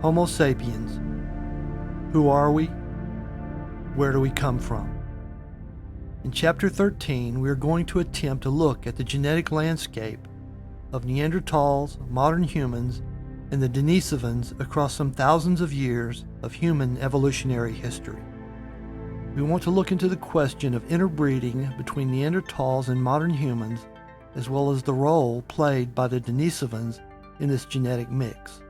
Homo Sapiens. Who are we? Where do we come from? In Chapter 13, we are going to attempt to look at the genetic landscape of Neanderthals, modern humans, and the Denisovans across some thousands of years of human evolutionary history. We want to look into the question of interbreeding between Neanderthals and modern humans, as well as the role played by the Denisovans in this genetic mix.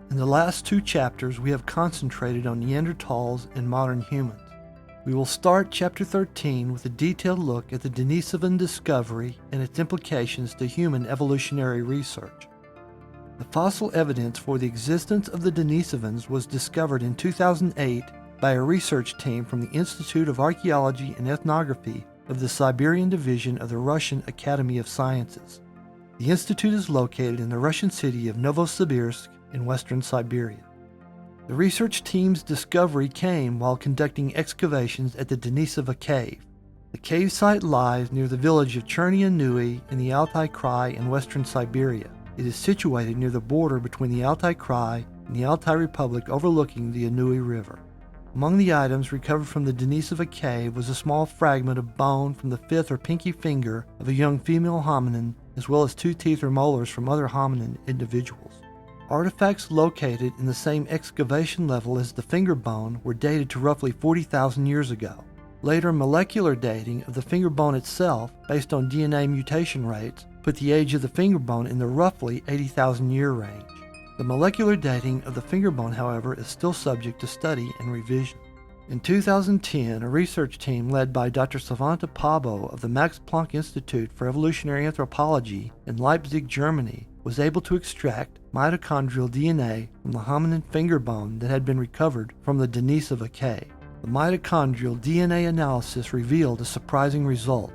In the last two chapters, we have concentrated on Neanderthals and modern humans. We will start Chapter 13 with a detailed look at the Denisovan discovery and its implications to human evolutionary research. The fossil evidence for the existence of the Denisovans was discovered in 2008 by a research team from the Institute of Archaeology and Ethnography of the Siberian Division of the Russian Academy of Sciences. The institute is located in the Russian city of Novosibirsk in western Siberia. The research team's discovery came while conducting excavations at the Denisova cave. The cave site lies near the village of Chernia Nui in the Altai Krai in western Siberia. It is situated near the border between the Altai Krai and the Altai Republic overlooking the Anui River. Among the items recovered from the Denisova cave was a small fragment of bone from the fifth or pinky finger of a young female hominin, as well as 2 teeth or molars from other hominin individuals. Artifacts located in the same excavation level as the finger bone were dated to roughly 40,000 years ago. Later molecular dating of the finger bone itself, based on DNA mutation rates, put the age of the finger bone in the roughly 80,000 year range. The molecular dating of the finger bone, however, is still subject to study and revision. In 2010, a research team led by Dr. Svante Pääbo of the Max Planck Institute for Evolutionary Anthropology in Leipzig, Germany, was able to extract mitochondrial DNA from the hominin finger bone that had been recovered from the Denisova cave. The mitochondrial DNA analysis revealed a surprising result.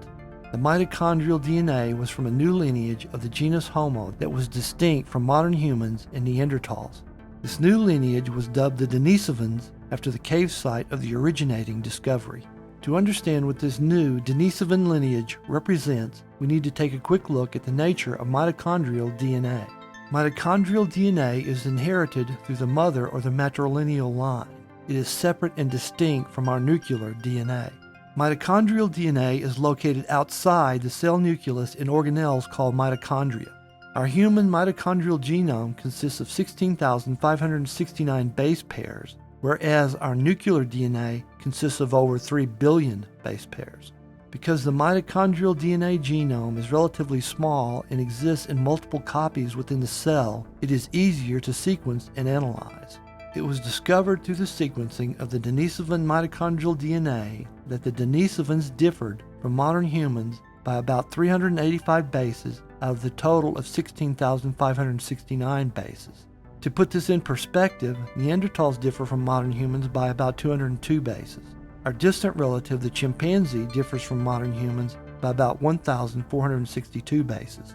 The mitochondrial DNA was from a new lineage of the genus Homo that was distinct from modern humans and Neanderthals. This new lineage was dubbed the Denisovans after the cave site of the originating discovery. To understand what this new Denisovan lineage represents, we need to take a quick look at the nature of mitochondrial DNA. Mitochondrial DNA is inherited through the mother or the matrilineal line. It is separate and distinct from our nuclear DNA. Mitochondrial DNA is located outside the cell nucleus in organelles called mitochondria. Our human mitochondrial genome consists of 16,569 base pairs, whereas our nuclear DNA consists of over 3 billion base pairs. Because the mitochondrial DNA genome is relatively small and exists in multiple copies within the cell, it is easier to sequence and analyze. It was discovered through the sequencing of the Denisovan mitochondrial DNA that the Denisovans differed from modern humans by about 385 bases out of the total of 16,569 bases. To put this in perspective, Neanderthals differ from modern humans by about 202 bases. Our distant relative, the chimpanzee, differs from modern humans by about 1,462 bases.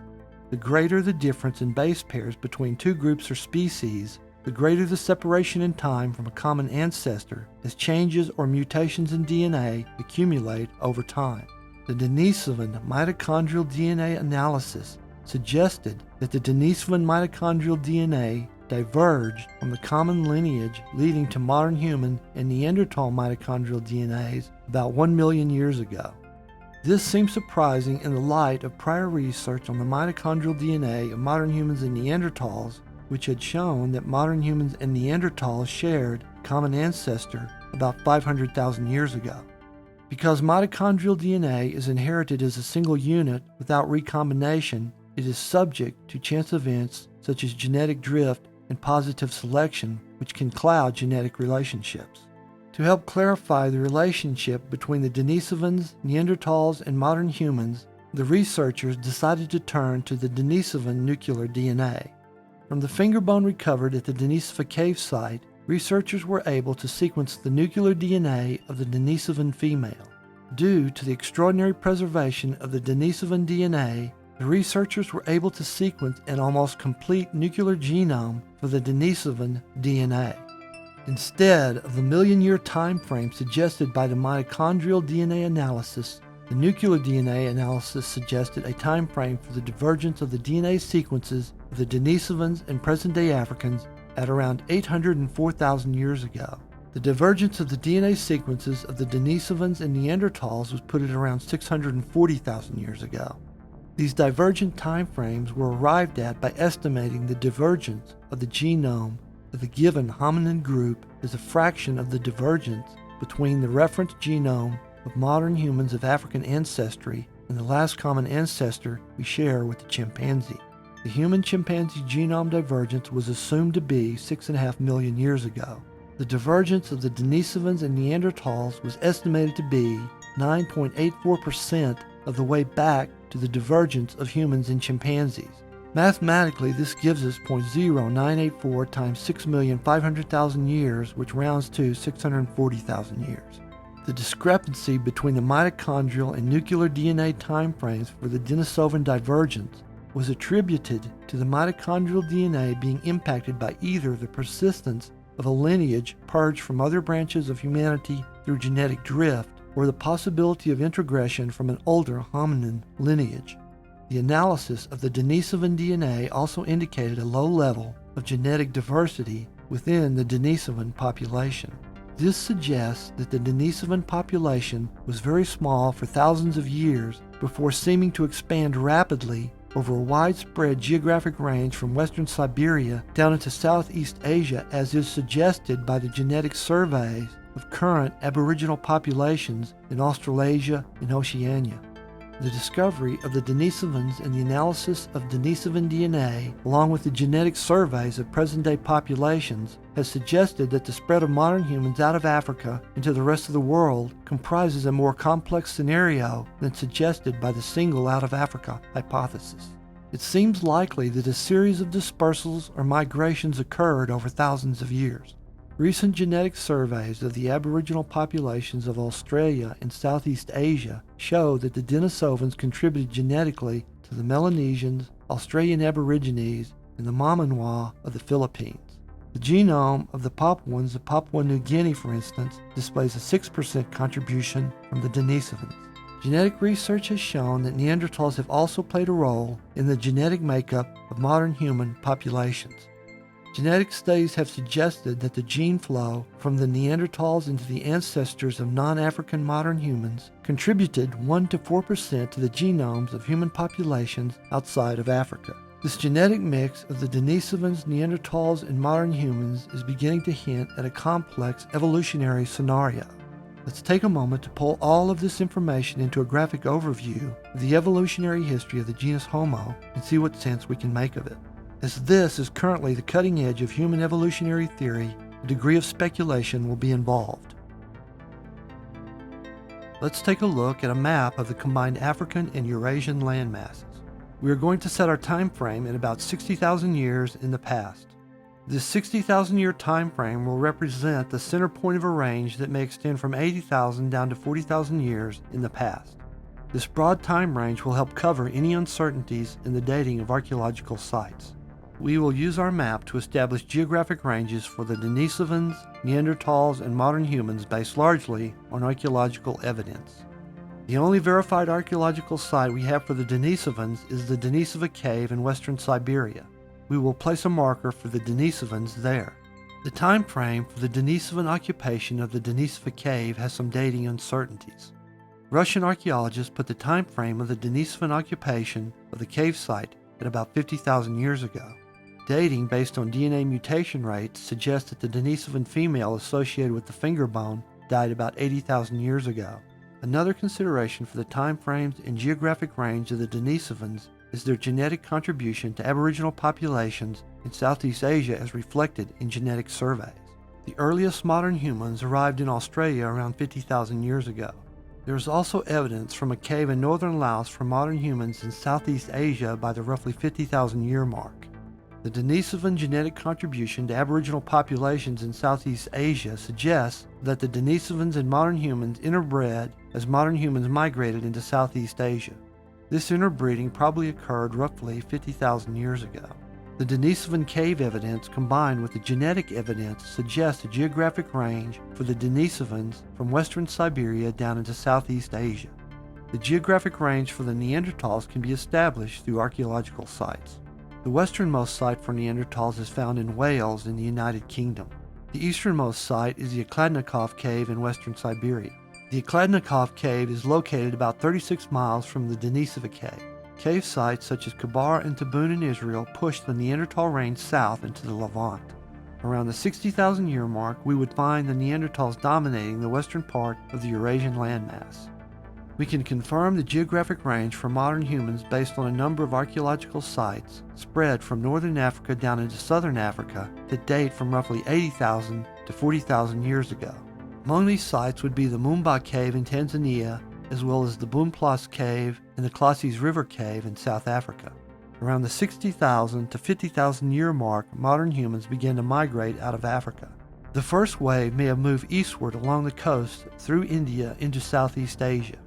The greater the difference in base pairs between two groups or species, the greater the separation in time from a common ancestor as changes or mutations in DNA accumulate over time. The Denisovan mitochondrial DNA analysis suggested that the Denisovan mitochondrial DNA diverged from the common lineage leading to modern human and Neanderthal mitochondrial DNAs about 1 million years ago. This seems surprising in the light of prior research on the mitochondrial DNA of modern humans and Neanderthals, which had shown that modern humans and Neanderthals shared a common ancestor about 500,000 years ago. Because mitochondrial DNA is inherited as a single unit without recombination, it is subject to chance events such as genetic drift and positive selection, which can cloud genetic relationships. To help clarify the relationship between the Denisovans, Neanderthals, and modern humans, the researchers decided to turn to the Denisovan nuclear DNA. From the finger bone recovered at the Denisova cave site, researchers were able to sequence the nuclear DNA of the Denisovan female. Due to the extraordinary preservation of the Denisovan DNA, the researchers were able to sequence an almost complete nuclear genome for the Denisovan DNA. Instead of the million-year time frame suggested by the mitochondrial DNA analysis, the nuclear DNA analysis suggested a time frame for the divergence of the DNA sequences of the Denisovans and present-day Africans at around 804,000 years ago. The divergence of the DNA sequences of the Denisovans and Neanderthals was put at around 640,000 years ago. These divergent timeframes were arrived at by estimating the divergence of the genome of the given hominin group as a fraction of the divergence between the reference genome of modern humans of African ancestry and the last common ancestor we share with the chimpanzee. The human-chimpanzee genome divergence was assumed to be 6.5 million years ago. The divergence of the Denisovans and Neanderthals was estimated to be 9.84% of the way back to the divergence of humans and chimpanzees. Mathematically, this gives us 0.0984 times 6,500,000 years, which rounds to 640,000 years. The discrepancy between the mitochondrial and nuclear DNA timeframes for the Denisovan divergence was attributed to the mitochondrial DNA being impacted by either the persistence of a lineage purged from other branches of humanity through genetic drift or the possibility of introgression from an older hominin lineage. The analysis of the Denisovan DNA also indicated a low level of genetic diversity within the Denisovan population. This suggests that the Denisovan population was very small for thousands of years before seeming to expand rapidly over a widespread geographic range from western Siberia down into Southeast Asia, as is suggested by the genetic surveys of current aboriginal populations in Australasia and Oceania. The discovery of the Denisovans and the analysis of Denisovan DNA, along with the genetic surveys of present-day populations, has suggested that the spread of modern humans out of Africa into the rest of the world comprises a more complex scenario than suggested by the single out-of-Africa hypothesis. It seems likely that a series of dispersals or migrations occurred over thousands of years. Recent genetic surveys of the aboriginal populations of Australia and Southeast Asia show that the Denisovans contributed genetically to the Melanesians, Australian Aborigines, and the Mamanoa of the Philippines. The genome of the Papuans of Papua New Guinea, for instance, displays a 6% contribution from the Denisovans. Genetic research has shown that Neanderthals have also played a role in the genetic makeup of modern human populations. Genetic studies have suggested that the gene flow from the Neanderthals into the ancestors of non-African modern humans contributed 1 to 4% to the genomes of human populations outside of Africa. This genetic mix of the Denisovans, Neanderthals, and modern humans is beginning to hint at a complex evolutionary scenario. Let's take a moment to pull all of this information into a graphic overview of the evolutionary history of the genus Homo and see what sense we can make of it. As this is currently the cutting edge of human evolutionary theory, a degree of speculation will be involved. Let's take a look at a map of the combined African and Eurasian landmasses. We are going to set our time frame at about 60,000 years in the past. This 60,000 year time frame will represent the center point of a range that may extend from 80,000 down to 40,000 years in the past. This broad time range will help cover any uncertainties in the dating of archaeological sites. We will use our map to establish geographic ranges for the Denisovans, Neanderthals, and modern humans based largely on archaeological evidence. The only verified archaeological site we have for the Denisovans is the Denisova cave in western Siberia. We will place a marker for the Denisovans there. The time frame for the Denisovan occupation of the Denisova cave has some dating uncertainties. Russian archaeologists put the time frame of the Denisovan occupation of the cave site at about 50,000 years ago. Dating based on DNA mutation rates suggests that the Denisovan female associated with the finger bone died about 80,000 years ago. Another consideration for the time frames and geographic range of the Denisovans is their genetic contribution to aboriginal populations in Southeast Asia as reflected in genetic surveys. The earliest modern humans arrived in Australia around 50,000 years ago. There is also evidence from a cave in northern Laos for modern humans in Southeast Asia by the roughly 50,000 year mark. The Denisovan genetic contribution to aboriginal populations in Southeast Asia suggests that the Denisovans and modern humans interbred as modern humans migrated into Southeast Asia. This interbreeding probably occurred roughly 50,000 years ago. The Denisovan cave evidence combined with the genetic evidence suggests a geographic range for the Denisovans from western Siberia down into Southeast Asia. The geographic range for the Neanderthals can be established through archaeological sites. The westernmost site for Neanderthals is found in Wales in the United Kingdom. The easternmost site is the Akladnikov Cave in western Siberia. The Akladnikov Cave is located about 36 miles from the Denisovan Cave. Cave sites such as Kabar and Tabun in Israel push the Neanderthal range south into the Levant. Around the 60,000 year mark, we would find the Neanderthals dominating the western part of the Eurasian landmass. We can confirm the geographic range for modern humans based on a number of archaeological sites spread from northern Africa down into southern Africa that date from roughly 80,000 to 40,000 years ago. Among these sites would be the Mumba Cave in Tanzania, as well as the Boomplaas Cave and the Klassies River Cave in South Africa. Around the 60,000 to 50,000 year mark, modern humans began to migrate out of Africa. The first wave may have moved eastward along the coast through India into Southeast Asia.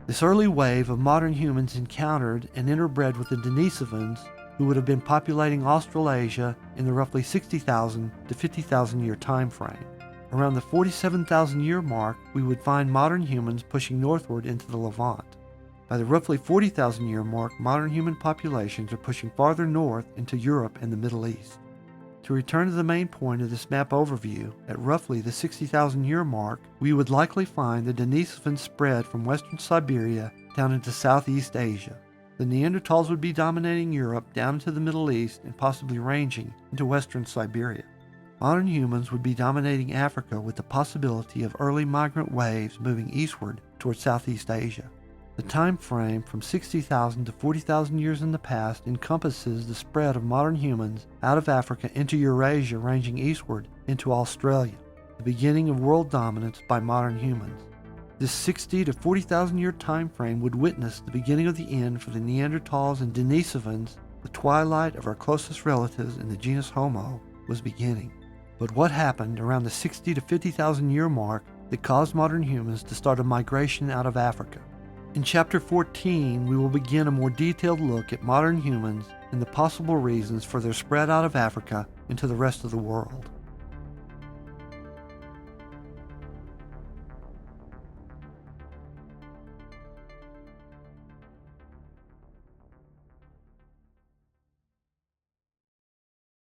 This early wave of modern humans encountered and interbred with the Denisovans, who would have been populating Australasia in the roughly 60,000 to 50,000 year time frame. Around the 47,000 year mark, we would find modern humans pushing northward into the Levant. By the roughly 40,000 year mark, modern human populations are pushing farther north into Europe and the Middle East. To return to the main point of this map overview, at roughly the 60,000 year mark, we would likely find the Denisovans spread from western Siberia down into Southeast Asia. The Neanderthals would be dominating Europe down into the Middle East and possibly ranging into western Siberia. Modern humans would be dominating Africa with the possibility of early migrant waves moving eastward towards Southeast Asia. The time frame from 60,000 to 40,000 years in the past encompasses the spread of modern humans out of Africa into Eurasia, ranging eastward into Australia, the beginning of world dominance by modern humans. This 60 to 40,000 year time frame would witness the beginning of the end for the Neanderthals and Denisovans. The twilight of our closest relatives in the genus Homo was beginning. But what happened around the 60 to 50,000 year mark that caused modern humans to start a migration out of Africa? In Chapter 14, we will begin a more detailed look at modern humans and the possible reasons for their spread out of Africa into the rest of the world.